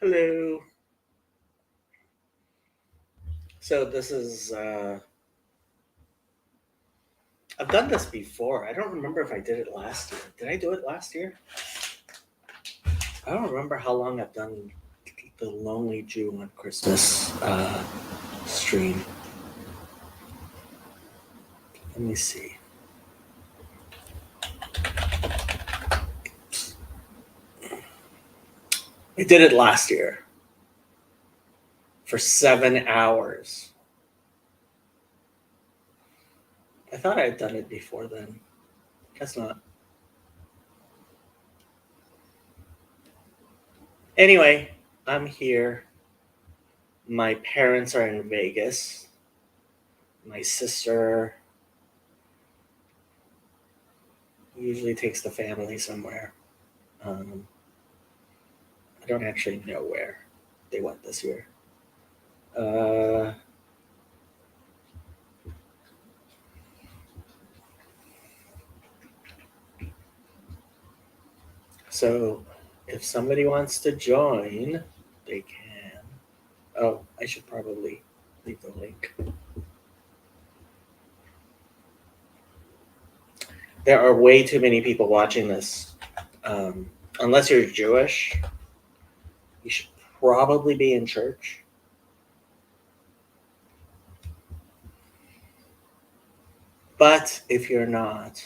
Hello. So this is I've done this before. I don't remember if I did it last year. Did I do it last year? I don't remember how long I've done the Lonely Jew on Christmas stream. Let me see. I did it last year for 7 hours. I thought I had done it before then. Guess not. Anyway, I'm here. My parents are in Vegas. My sister usually takes the family somewhere. Um, I don't actually know where they went this year. Uh, so if somebody wants to join, they can. Oh, I should probably leave the link. There are way too many people watching this. Unless you're Jewish, you should probably be in church. But if you're not,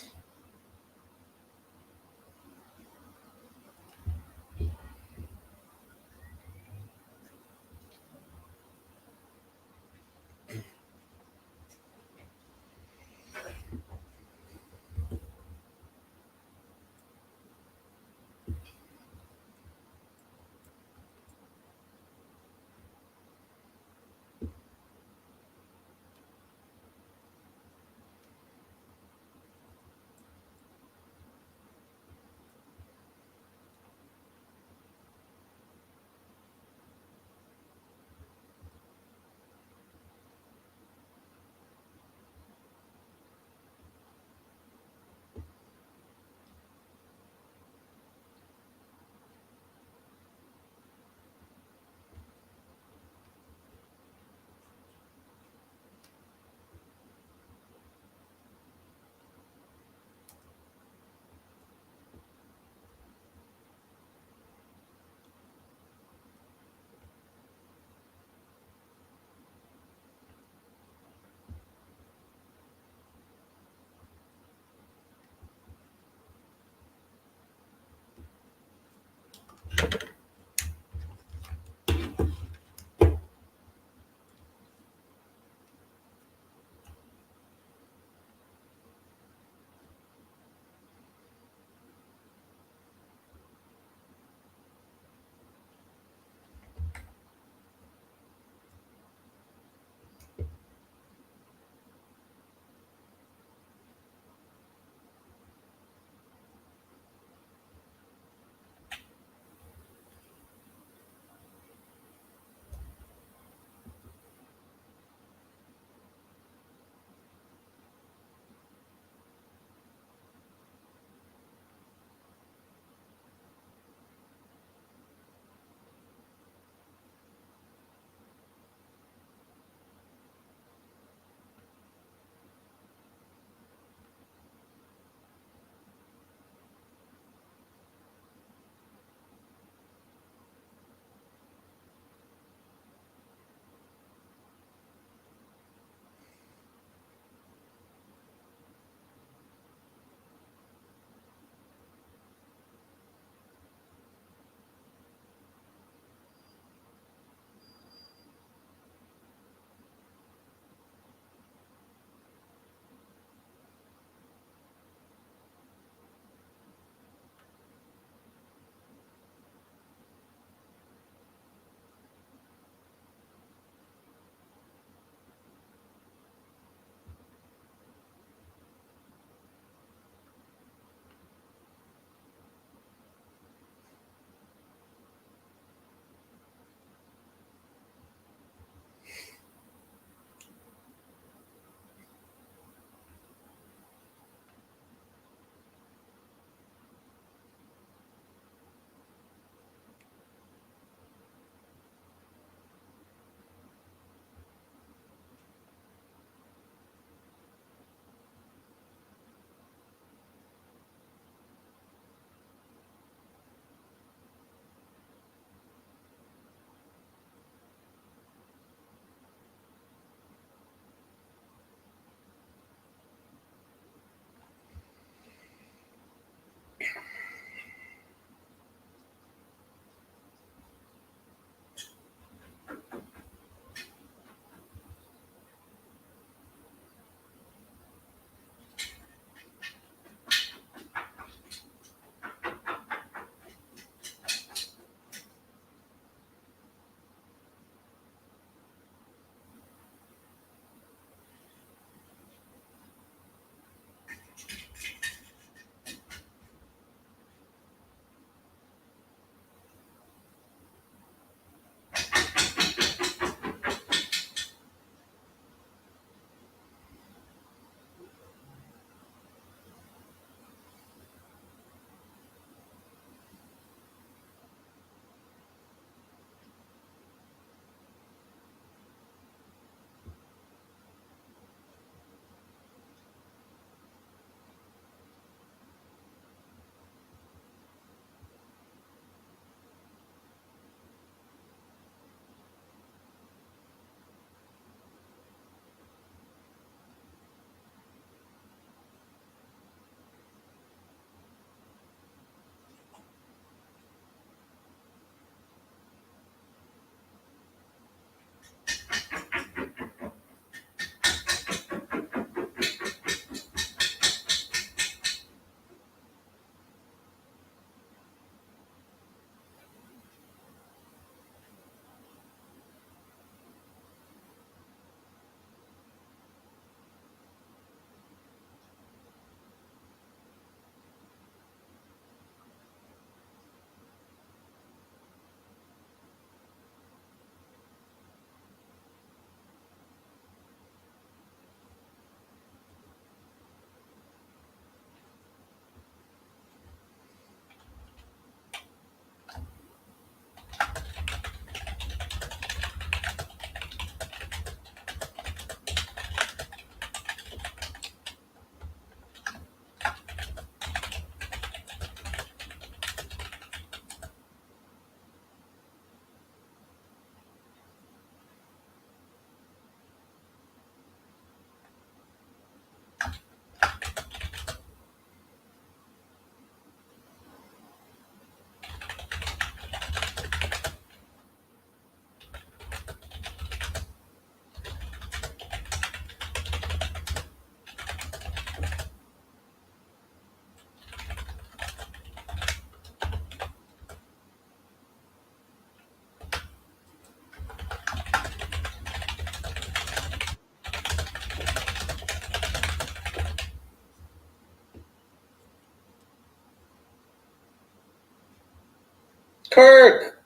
Kirk,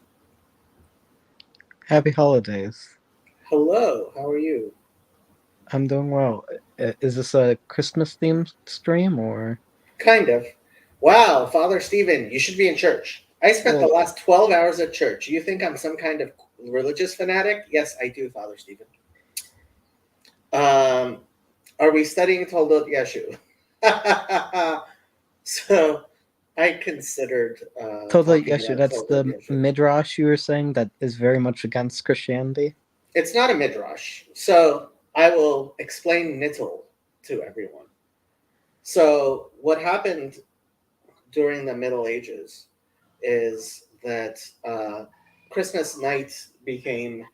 Happy holidays. hello. How are you? I'm doing well. Is this a Christmas themed stream or? Kind of. Wow, Father Stephen, you should be in church. I spent the Well, last 12 hours at church. You think I'm some kind of religious fanatic? Yes, I do, Father Stephen. Um, are we studying Toldot Yeshu? So I considered Toda talking Yeshu, about that's Toldot the Yeshu. midrash you were saying that is very much against Christianity. It's not a midrash. So I will explain Nittel to everyone. So what happened during the Middle Ages is that Christmas night became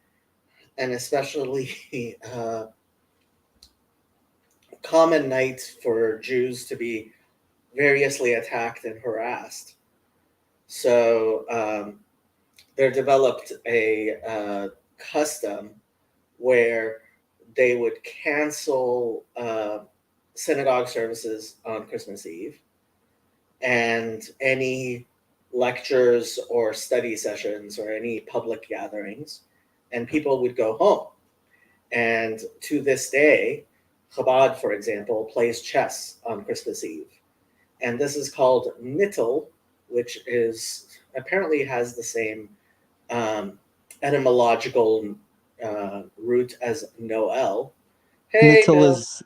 an especially common night for Jews to be variously attacked and harassed. So there developed a custom where they would cancel synagogue services on Christmas Eve, and any lectures or study sessions or any public gatherings, and people would go home. And to this day, Chabad, for example, plays chess on Christmas Eve. And this is called Nittel, which is apparently has the same etymological root as Noel. Hey, Nittil Bill. is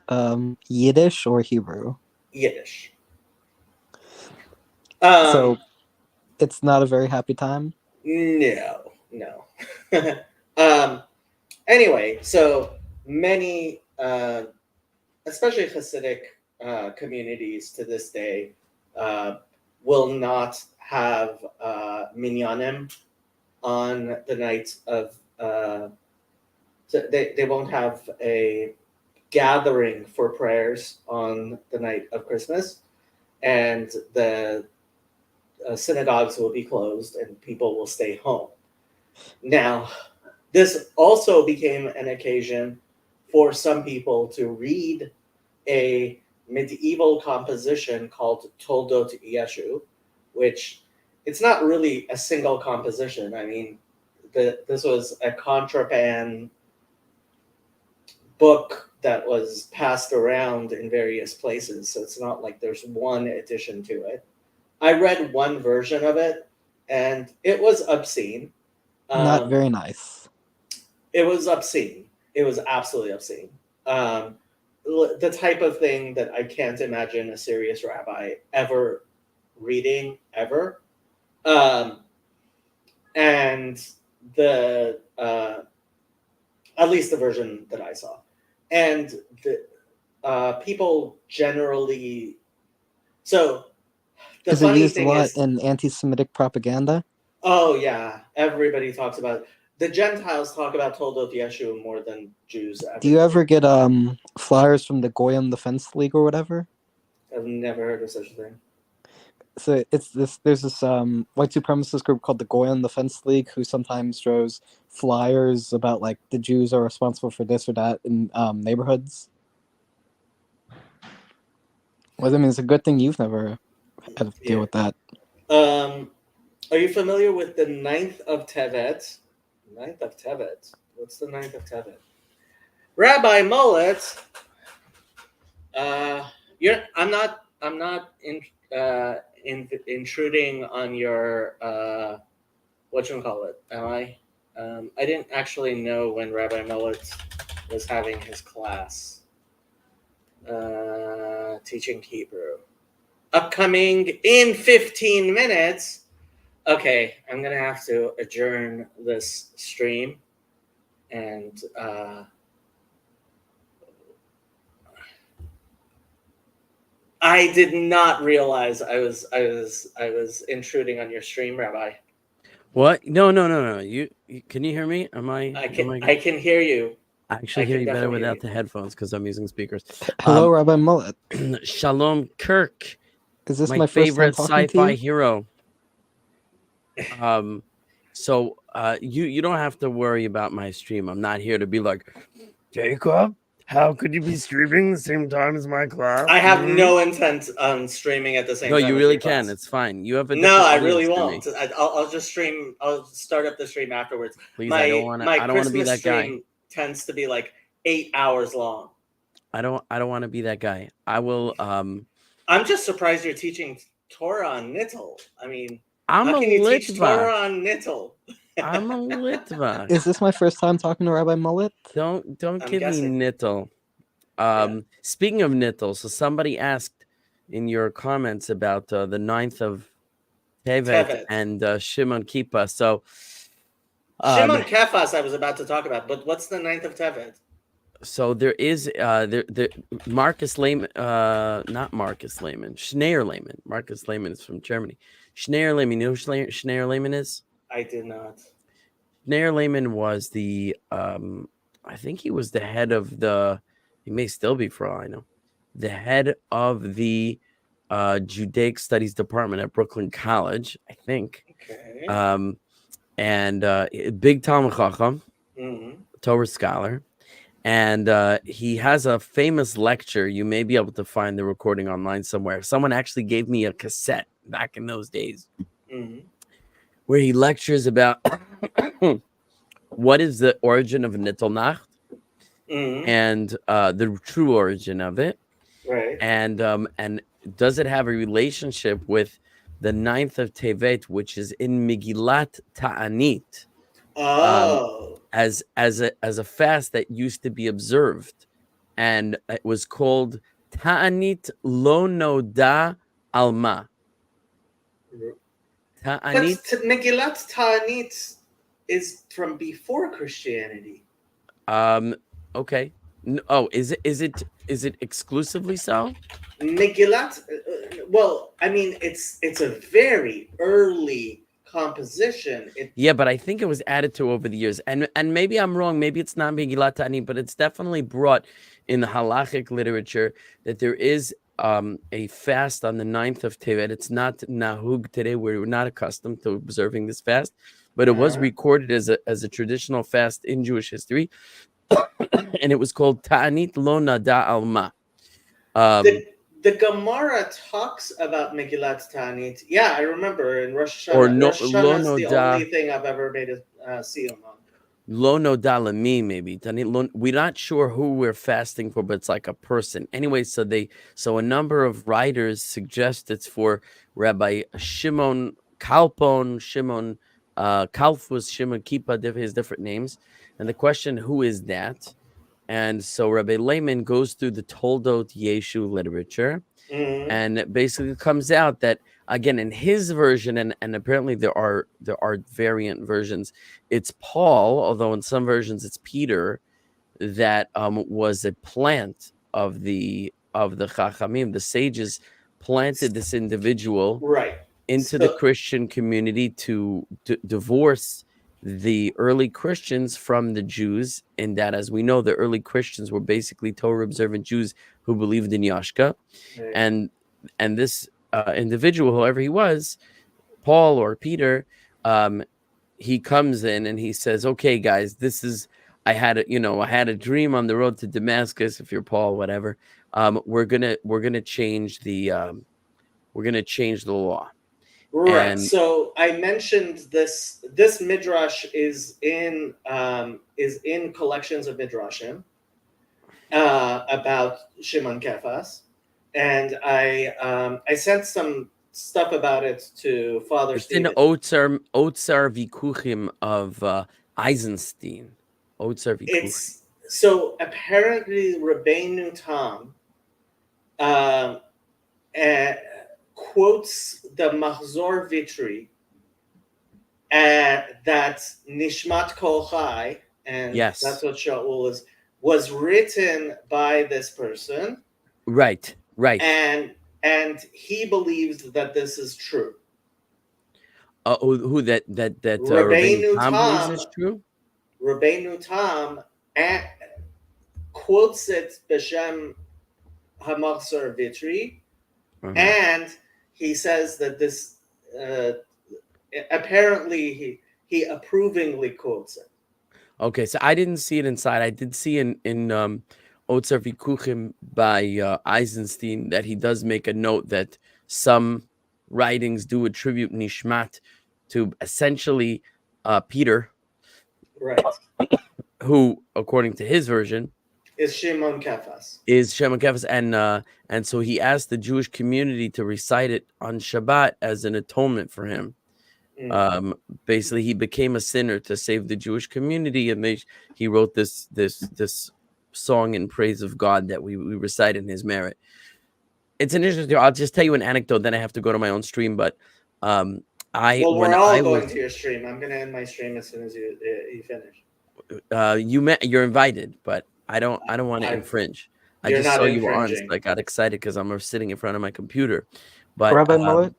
Yiddish or Hebrew, Yiddish. so Um, it's not a very happy time. no. Anyway, so many, especially Hasidic communities to this day, uh, will not have minyanim on the night of. So they won't have a gathering for prayers on the night of Christmas, and the synagogues will be closed and people will stay home. Now, this also became an occasion for some people to read a medieval composition called Toldot Yeshu, which it's not really a single composition. I mean, this was a contraband book that was passed around in various places, so it's not like there's one edition to it. I read one version of it, and it was obscene. Not Um, very nice. it was obscene. It was absolutely obscene. Um, the type of thing that I can't imagine a serious rabbi ever reading ever. Um, and the at least the version that I saw, and the people generally. So the Is it funny used a thing lot is, in anti-Semitic propaganda? oh yeah, everybody talks about it. The Gentiles talk about Toldot Yeshu more than Jews Do ever you do. ever get flyers from the Goyim Defense League or whatever? I've never heard of such a thing. So it's this. There's this white supremacist group called the Goyim Defense League who sometimes throws flyers about like the Jews are responsible for this or that in neighborhoods. Well, I mean, it's a good thing you've never had to deal Yeah. with that. Um, are you familiar with the ninth of Tevet? Ninth of Tevet. What's the ninth of Tevet? Rabbi Mullet. You're. I'm not intruding on your whatchamacallit, am I? I didn't actually know when Rabbi Mullet was having his class. Teaching Hebrew. Upcoming in 15 minutes. Okay, I'm gonna have to adjourn this stream, and I did not realize I was intruding on your stream, Rabbi. What? No. Can you hear me? I can hear you. I actually I hear can you better definitely hear without you. the headphones because I'm using speakers. Hello, Rabbi Mullet. Shalom, Kirk, Is this my my first time favorite talking to sci-fi you? hero. So you don't have to worry about my stream. I'm not here to be like, Jacob, How could you be streaming the same time as my class? I have no intent on streaming at the same No, time. you as really your can. class. It's fine. You have a No, different I audience really than won't. me. I'll just stream. I'll start up the stream afterwards. Please, I don't want to. My I don't want to be Christmas that guy. stream tends to be like 8 hours long. I don't want to be that guy. I will. I'm just surprised you're teaching Torah on Nittel. I mean, I'm how a can you teach Torah Litva. on Nittel? I'm a Litva. Is this my first time talking to Rabbi Mullet? Don't I'm give guessing. me Nittel. Speaking of Nittel, so somebody asked in your comments about the 9th of Tevet Tevet. and Shimon Kippah. So Shimon Kephas I was about to talk about, but what's the 9th of Tevet? so there is there Marcus Lehman, not Marcus Lehman, Schneier Lehman. Marcus Lehman is from Germany. Schneier Lehman, you know who Schneier Lehman is? I did not. Schneier Lehman was the I think he was the head of the, he may still be for all I know, the head of the Judaic Studies Department at Brooklyn College, I think. Okay. And big Talmud Chacham, Mhm. Torah scholar. And he has a famous lecture. You may be able to find the recording online somewhere. Someone actually gave me a cassette back in those days Mhm. where he lectures about what is the origin of Nittel Nacht Mhm. and the true origin of it. Right. And does it have a relationship with the 9th of Tevet, which is in Megillat Ta'anit? Oh. As a fast that used to be observed, and it was called Ta'anit Lo Noda Alma. But Ta'anit. Megillat Ta'anit is from before Christianity. Okay. Oh, is it exclusively so? Megillat, well, I mean, it's a very early composition. Yeah, but I think it was added to over the years, and maybe I'm wrong. Maybe it's not Megillat Ta'anit, but it's definitely brought in the halachic literature that there is a fast on the 9th of Tevet. It's not nahug today. We're not accustomed to observing this fast, but it was recorded as a traditional fast in Jewish history, and it was called Ta'anit Lo Nada Alma. The Gemara talks about Megillat Ta'anit. Yeah, I remember in Rosh Hashanah. Or Rosh Hashanah is Lo the Noda. only thing I've ever made a siyum on. Lo Noda Lami, maybe. We're not sure who we're fasting for, but it's like a person. Anyway, so a number of writers suggest it's for Rabbi Shimon Kalpon, Shimon Kalfus, Shimon Kippah, his different names. And the question, who is that? And so Rabbi Lehman goes through the Toldot Yeshu literature, and it basically comes out that, again, in his version, and apparently there are variant versions, it's Paul, although in some versions it's Peter, that was a plant of the Chachamim. The sages planted this individual into the Christian community to divorce the early Christians from the Jews, in that, as we know, the early Christians were basically Torah observant Jews who believed in Yashka, and this individual, whoever he was, Paul or Peter, he comes in and he says, "Okay, guys, I had a dream on the road to Damascus. If you're Paul, whatever, we're gonna change the law." Right. And so I mentioned this midrash is in collections of midrashim about Shimon Kephas, and I sent some stuff about it to Father it's in Stephen. Otsar Vikuchim of Eisenstein. Otsar Vikuchim. It's so apparently Rabbeinu Tam quotes the Mahzor Vitri that Nishmat Kol Chai, and that's what Shaul was written by this person. Right. And he believes that this is true. Who that Rabbeinu Tam Tam believes is true? Rabbeinu Tam quotes it B'Shem HaMachzor Vitri, and he says that this apparently he approvingly quotes it. Okay, so I didn't see it inside. I did see in Otzer Vikuchim by Eisenstein that he does make a note that some writings do attribute Nishmat to essentially Peter, Right. who, according to his version, Is Shimon Kefas. is Shimon Kefas, and so he asked the Jewish community to recite it on Shabbat as an atonement for him. Basically, he became a sinner to save the Jewish community, and he wrote this song in praise of God that we recite in his merit. It's an interesting. I'll just tell you an anecdote. Then I have to go to my own stream. But Well, we're all going to your stream. I'm going to end my stream as soon as you finish. You're invited, but I don't want to infringe. I You're just not saw you were on, so infringing. I got excited because I'm sitting in front of my computer. But Rabbi Mullet,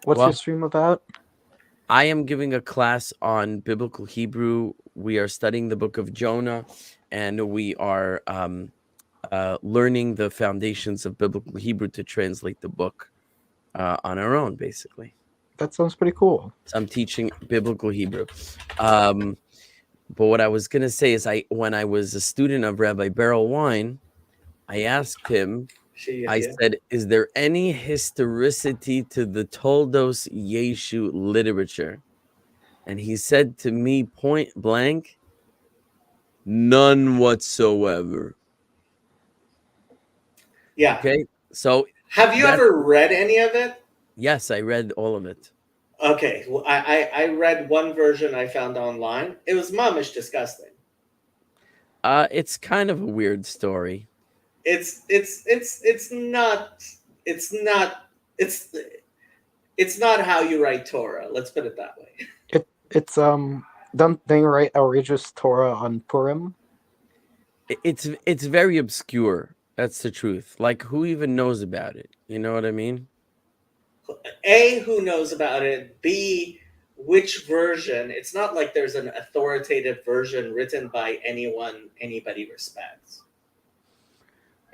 what's well, your stream about? I am giving a class on biblical Hebrew. We are studying the book of Jonah, and we are learning the foundations of biblical Hebrew to translate the book on our own, basically. That sounds pretty cool. So I'm teaching biblical Hebrew. But what I was going to say is when I was a student of Rabbi Beryl Wine, I asked him, I said, is there any historicity to the Toldos Yeshu literature? And he said to me point blank, none whatsoever. Yeah. Okay. So have you ever read any of it? Yes, I read all of it. Okay. Well, I read one version I found online. It was mamish disgusting. It's kind of a weird story. It's not how you write Torah. Let's put it that way. It's don't they write outrageous Torah on Purim? It's very obscure. That's the truth. Like, who even knows about it? You know what I mean? A, who knows about it? B, which version? It's not like there's an authoritative version written by anyone anybody respects.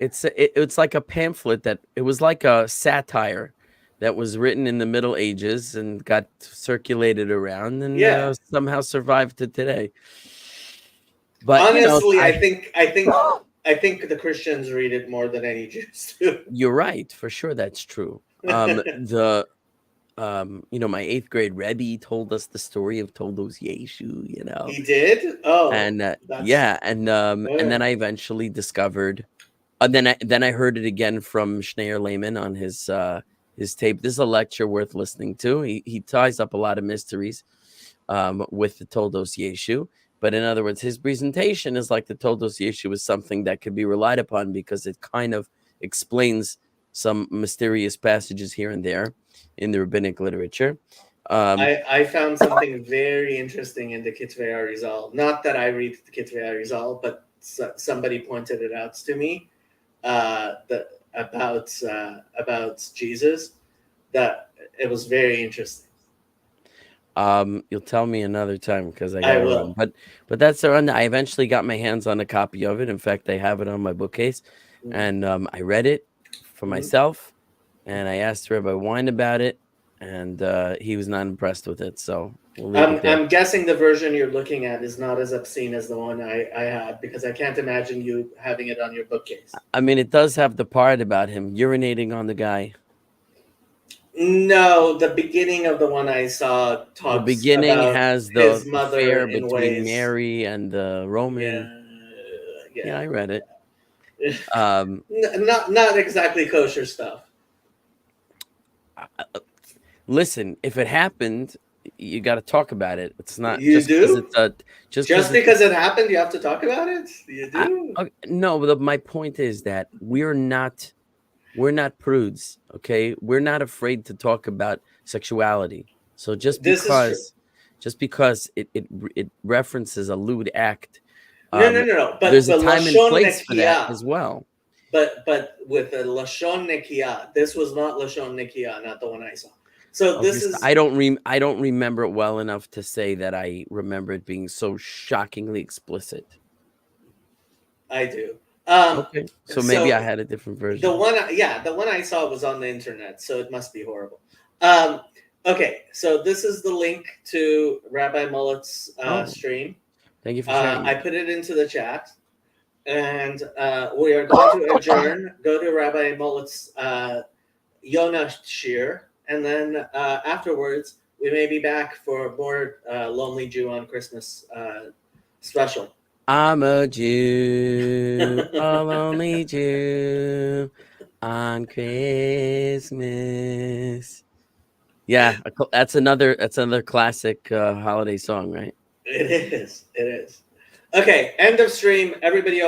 It's like a pamphlet it was like a satire that was written in the Middle Ages and got circulated around and somehow survived to today. But honestly, I think the Christians read it more than any Jews do. You're right, for sure. That's true. My 8th grade Rebbe told us the story of Toldos Yeshu. He did. Oh, and and then I eventually discovered. Then I heard it again from Schneier Lehman on his tape. This is a lecture worth listening to. He ties up a lot of mysteries with the Toldos Yeshu. But in other words, his presentation is like the Toldos Yeshu is something that could be relied upon because it kind of explains some mysterious passages here and there in the rabbinic literature. I found something very interesting in the Kitvei Arizal. Not that I read the Kitvei Arizal, but somebody pointed it out to me about Jesus. That it was very interesting. You'll tell me another time because I will. But that's around. I eventually got my hands on a copy of it. In fact, I have it on my bookcase, and I read it for myself, and I asked Rabbi Wine about it, and he was not impressed with it. So I'm guessing the version you're looking at is not as obscene as the one I had, because I can't imagine you having it on your bookcase. I mean, it does have the part about him urinating on the guy. No, the beginning of the one I saw talks. The beginning about has the affair in between ways. Mary and the Roman. Yeah, I read it. Not exactly kosher stuff. Listen, if it happened, you got to talk about it. It's not you just do just because it happened. You have to talk about it. You do. No, my point is that we're not prudes. Okay, we're not afraid to talk about sexuality. So just because it references a lewd act. No. But there's a time and place for that as well. But with the lashon nekiah, this was not lashon nekiah, not the one I saw. So this is. I don't remember it well enough to say that I remember it being so shockingly explicit. I do. Okay, so maybe I had a different version. The one I saw was on the internet, so it must be horrible. Okay, so this is the link to Rabbi Mullet's stream. Thank you for sharing. I put it into the chat, and we are going to adjourn, go to Rabbi Mollitz's Yonah Shir, and then afterwards we may be back for more Lonely Jew on Christmas special. I'm a Jew, a lonely Jew on Christmas. Yeah, that's another classic holiday song, right? It is. Okay, end of stream. Everybody over